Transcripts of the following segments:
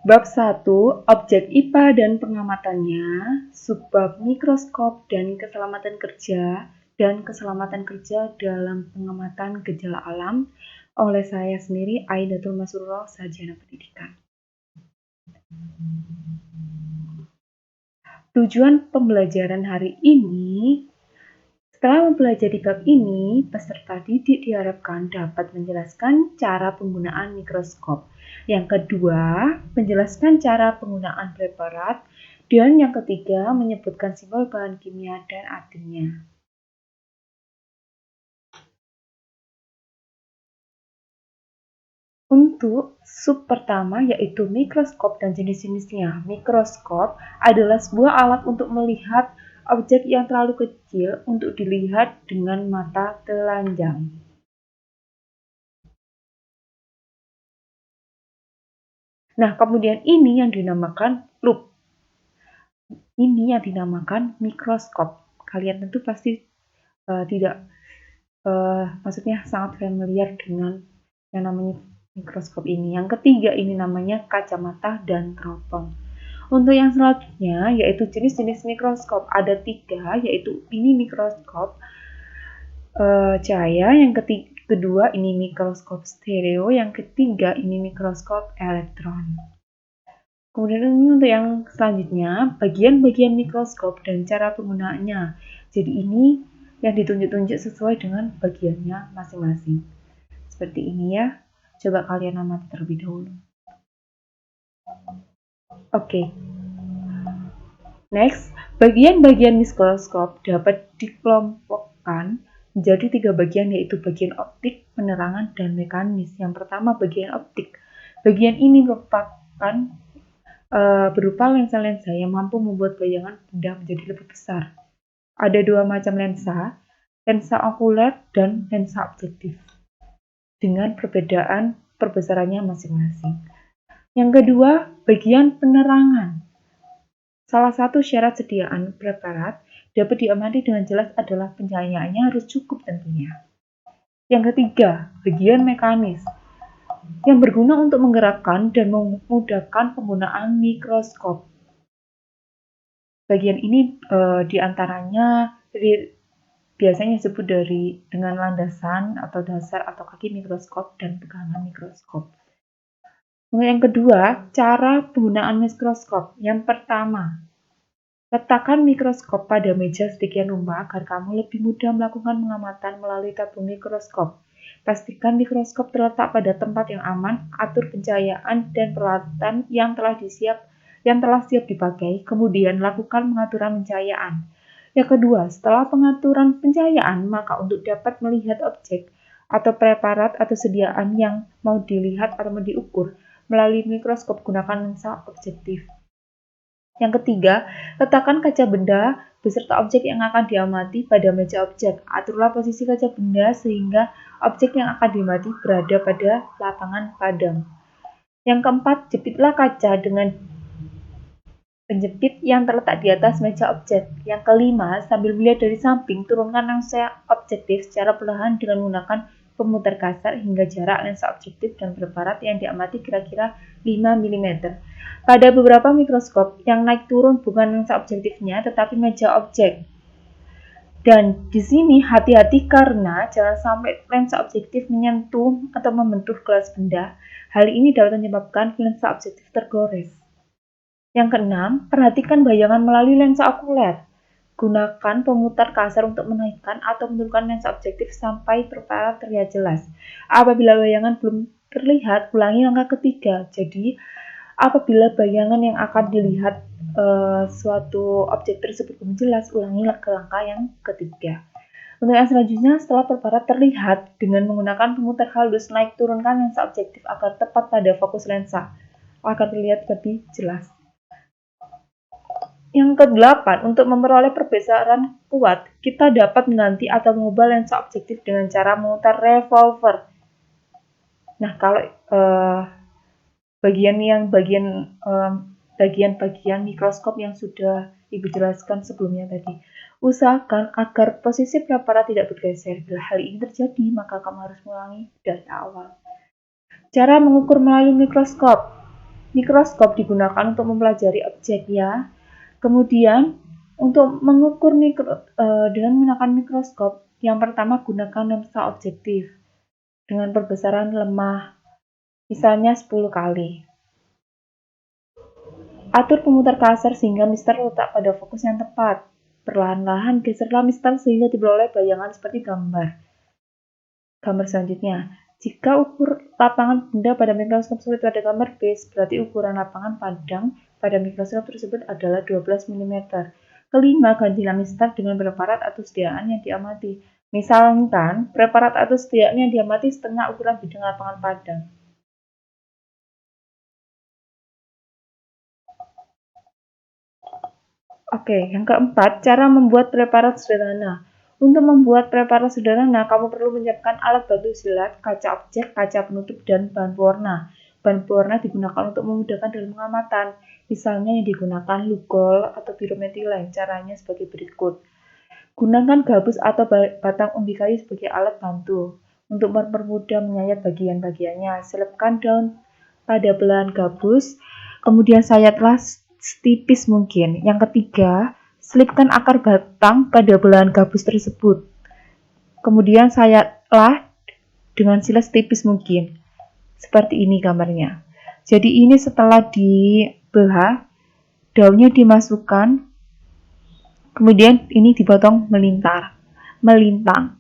Bab 1, Objek IPA dan pengamatannya, subbab mikroskop dan keselamatan kerja dalam pengamatan gejala alam, oleh saya sendiri, Aidatul Masrurah, Sarjana Pendidikan. Tujuan pembelajaran hari ini, setelah mempelajari bab ini, peserta didik diharapkan dapat menjelaskan cara penggunaan mikroskop. Yang kedua, menjelaskan cara penggunaan preparat. Dan yang ketiga, menyebutkan simbol bahan kimia dan artinya. Untuk sub pertama yaitu mikroskop dan jenis-jenisnya. Mikroskop adalah sebuah alat untuk melihat objek yang terlalu kecil untuk dilihat dengan mata telanjang. Nah, kemudian ini yang dinamakan loop. Ini yang dinamakan mikroskop. Kalian tentu pasti maksudnya sangat familiar dengan yang namanya mikroskop ini. Yang ketiga ini namanya kacamata dan teropong. Untuk yang selanjutnya yaitu jenis-jenis mikroskop. Ada 3, yaitu ini mikroskop cahaya, yang kedua ini mikroskop stereo, yang ketiga ini mikroskop elektron. Kemudian ini untuk yang selanjutnya, bagian-bagian mikroskop dan cara penggunaannya. Jadi ini yang ditunjuk-tunjuk sesuai dengan bagiannya masing-masing. Seperti ini ya. Coba kalian amati terlebih dahulu. Oke. Next, bagian-bagian mikroskop dapat dikelompokkan menjadi 3 bagian, yaitu bagian optik, penerangan, dan mekanis. Yang pertama, bagian optik. Bagian ini merupakan berupa lensa-lensa yang mampu membuat bayangan benda menjadi lebih besar. Ada 2 macam lensa, lensa okuler dan lensa objektif, dengan perbedaan perbesarannya masing-masing. Yang kedua, bagian penerangan. Salah satu syarat sediaan preparat dapat diamati dengan jelas adalah pencahayaannya harus cukup tentunya. Yang ketiga, bagian mekanis, yang berguna untuk menggerakkan dan memudahkan penggunaan mikroskop. Bagian ini diantaranya biasanya disebut dengan landasan atau dasar atau kaki mikroskop dan pegangan mikroskop. Yang kedua, cara penggunaan mikroskop. Yang pertama, letakkan mikroskop pada meja sedemikian rupa agar kamu lebih mudah melakukan pengamatan melalui tabung mikroskop. Pastikan mikroskop terletak pada tempat yang aman, atur pencahayaan dan peralatan yang telah siap dipakai, kemudian lakukan pengaturan pencahayaan. Yang kedua, setelah pengaturan pencahayaan, maka untuk dapat melihat objek atau preparat atau sediaan yang mau dilihat atau mau diukur melalui mikroskop, gunakan lensa objektif. Yang ketiga, letakkan kaca benda beserta objek yang akan diamati pada meja objek. Aturlah posisi kaca benda sehingga objek yang akan diamati berada pada lapangan padang. Yang keempat, jepitlah kaca dengan penjepit yang terletak di atas meja objek. Yang kelima, sambil melihat dari samping, turunkan lensa objektif secara perlahan dengan menggunakan pemutar kasar hingga jarak lensa objektif dan preparat yang diamati kira-kira 5 mm. Pada beberapa mikroskop, yang naik turun bukan lensa objektifnya, tetapi meja objek. Dan di sini hati-hati karena jangan sampai lensa objektif menyentuh atau membentuk gelas benda. Hal ini dapat menyebabkan lensa objektif tergores. Yang keenam, perhatikan bayangan melalui lensa okuler. Gunakan pemutar kasar untuk menaikkan atau menurunkan lensa objektif sampai preparat terlihat jelas. Apabila bayangan belum terlihat, ulangi langkah ketiga. Jadi, apabila bayangan yang akan dilihat suatu objek tersebut belum jelas, ulangi ke langkah yang ketiga. Untuk yang selanjutnya, setelah preparat terlihat, dengan menggunakan pemutar halus, naik turunkan lensa objektif agar tepat pada fokus lensa, agar terlihat lebih jelas. Yang ke-8, untuk memperoleh perbesaran kuat, kita dapat mengganti atau mengubah lensa objektif dengan cara memutar revolver. Nah, kalau bagian mikroskop yang sudah Ibu jelaskan sebelumnya tadi, usahakan agar posisi preparat tidak bergeser. Bila hal ini terjadi, maka kamu harus mengulangi dari awal. Cara mengukur melalui mikroskop. Mikroskop digunakan untuk mempelajari objek ya. Kemudian untuk mengukur dengan menggunakan mikroskop, yang pertama gunakan lensa objektif dengan perbesaran lemah, misalnya 10 kali. Atur pemutar kasar sehingga mistar letak pada fokus yang tepat. Perlahan-lahan geserlah mistar sehingga diperoleh bayangan seperti gambar. Gambar selanjutnya, jika ukur lapangan benda pada mikroskop sulit pada gambar base, berarti ukuran lapangan padang pada mikroskop tersebut adalah 12 mm. Kelima, gantilah mistar dengan preparat atau sediaan yang diamati. Misalkan, preparat atau sediaan yang diamati setengah ukuran bidang lapangan padang. Oke, yang keempat, cara membuat preparat sederhana. Untuk membuat preparat sederhana, kamu perlu menyiapkan alat bantu silat, kaca objek, kaca penutup, dan bahan pewarna. Bahan pewarna digunakan untuk memudahkan dalam pengamatan. Misalnya yang digunakan lugol atau biru metilen. Caranya sebagai berikut. Gunakan gabus atau batang umbi kayu sebagai alat bantu. Untuk mempermudah menyayat bagian-bagiannya, selipkan daun pada belahan gabus, kemudian sayatlah setipis mungkin. Yang ketiga, selipkan akar batang pada belahan gabus tersebut. Kemudian sayatlah dengan silet setipis mungkin. Seperti ini gambarnya. Jadi ini setelah dibelah, daunnya dimasukkan, kemudian ini dipotong melintang.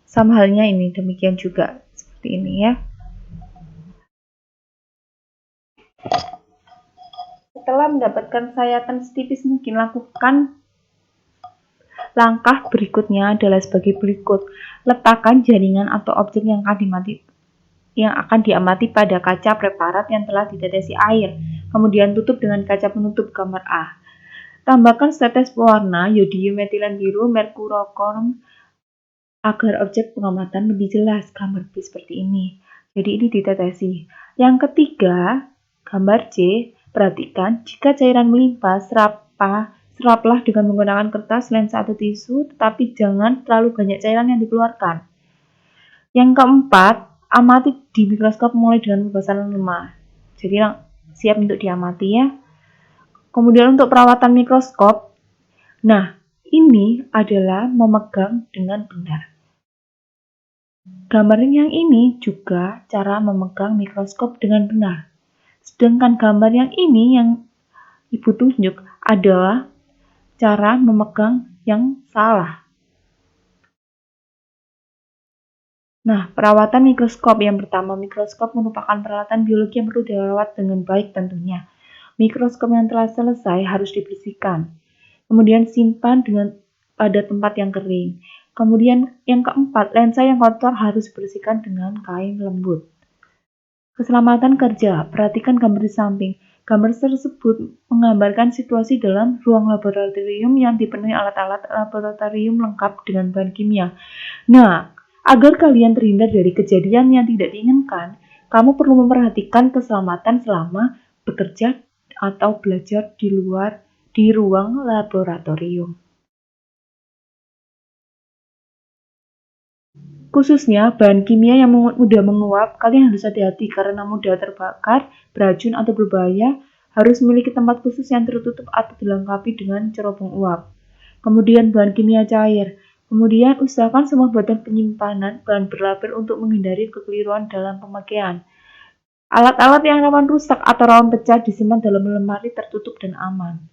Sama halnya ini, demikian juga seperti ini ya. Setelah mendapatkan sayatan setipis mungkin, lakukan langkah berikutnya adalah sebagai berikut. Letakkan jaringan atau objek yang akan diamati pada kaca preparat yang telah ditetesi air. Kemudian tutup dengan kaca penutup gambar A. Tambahkan setetes pewarna yodium metilen biru merkurochrome agar objek pengamatan lebih jelas. Gambar B seperti ini. Jadi ini ditetesi. Yang ketiga, gambar C. Perhatikan, jika cairan melimpah, seraplah dengan menggunakan kertas, lensa, atau tisu, tetapi jangan terlalu banyak cairan yang dikeluarkan. Yang keempat, amati di mikroskop mulai dengan pembasaran lemah. Jadi siap untuk diamati ya. Kemudian untuk perawatan mikroskop, nah ini adalah memegang dengan benar. Gambar yang ini juga cara memegang mikroskop dengan benar. Sedangkan gambar yang ini yang Ibu tunjuk adalah cara memegang yang salah. Nah, perawatan mikroskop yang pertama, mikroskop merupakan peralatan biologi yang perlu dirawat dengan baik tentunya. Mikroskop yang telah selesai harus dibersihkan. Kemudian simpan pada tempat yang kering. Kemudian yang keempat, lensa yang kotor harus dibersihkan dengan kain lembut. Keselamatan kerja, perhatikan gambar di samping. Gambar tersebut menggambarkan situasi dalam ruang laboratorium yang dipenuhi alat-alat laboratorium lengkap dengan bahan kimia. Nah, agar kalian terhindar dari kejadian yang tidak diinginkan, kamu perlu memperhatikan keselamatan selama bekerja atau belajar di ruang laboratorium. Khususnya bahan kimia yang mudah menguap, kalian harus hati-hati karena mudah terbakar, beracun, atau berbahaya, harus memiliki tempat khusus yang tertutup atau dilengkapi dengan cerobong uap. Kemudian bahan kimia cair. Kemudian usahakan semua badan penyimpanan bahan berlabel untuk menghindari kekeliruan dalam pemakaian. Alat-alat yang rawan rusak atau rawan pecah disimpan dalam lemari tertutup dan aman.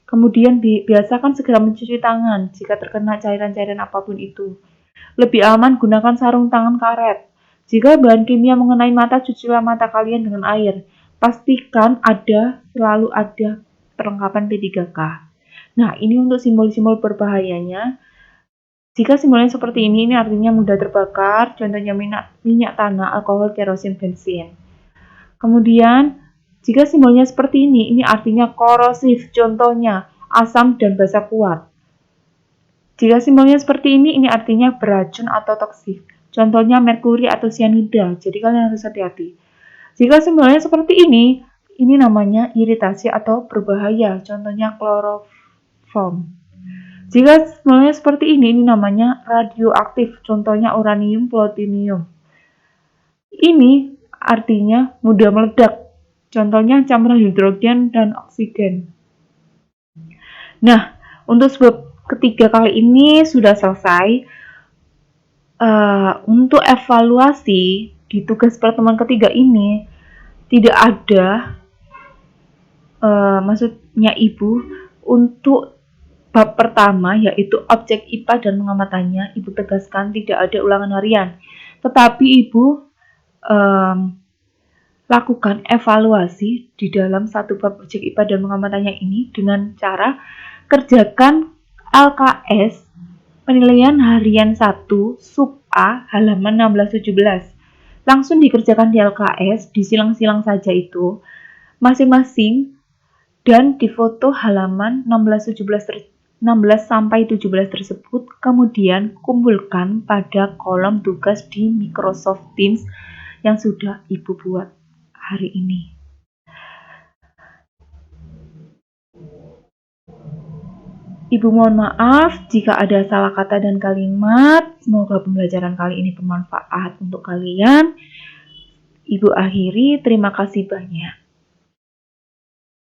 Kemudian biasakan segera mencuci tangan jika terkena cairan-cairan apapun itu. Lebih aman gunakan sarung tangan karet. Jika bahan kimia mengenai mata, cucilah mata kalian dengan air. Pastikan selalu ada perlengkapan P3K. Nah, ini untuk simbol-simbol berbahayanya. Jika simbolnya seperti ini artinya mudah terbakar, contohnya minyak tanah, alkohol, kerosin, bensin. Kemudian, jika simbolnya seperti ini artinya korosif, contohnya asam dan basa kuat. Jika simbolnya seperti ini artinya beracun atau toksik. Contohnya merkuri atau cyanida. Jadi kalian harus hati-hati. Jika simbolnya seperti ini namanya iritasi atau berbahaya. Contohnya kloroform. Jika simbolnya seperti ini namanya radioaktif. Contohnya uranium, plutonium. Ini artinya mudah meledak. Contohnya campuran hidrogen dan oksigen. Nah, untuk sebab ketiga kali ini sudah selesai. Untuk evaluasi di tugas pertemuan ketiga ini tidak ada, maksudnya Ibu, untuk bab pertama yaitu objek IPA dan pengamatannya, Ibu tegaskan tidak ada ulangan harian. Tetapi Ibu lakukan evaluasi di dalam satu bab objek IPA dan pengamatannya ini dengan cara kerjakan LKS penilaian harian 1 sub A halaman 16-17. Langsung dikerjakan di LKS, disilang-silang saja itu masing-masing dan difoto halaman 16 sampai 17 tersebut, kemudian kumpulkan pada kolom tugas di Microsoft Teams yang sudah Ibu buat hari ini. Ibu mohon maaf jika ada salah kata dan kalimat. Semoga pembelajaran kali ini bermanfaat untuk kalian. Ibu akhiri, terima kasih banyak.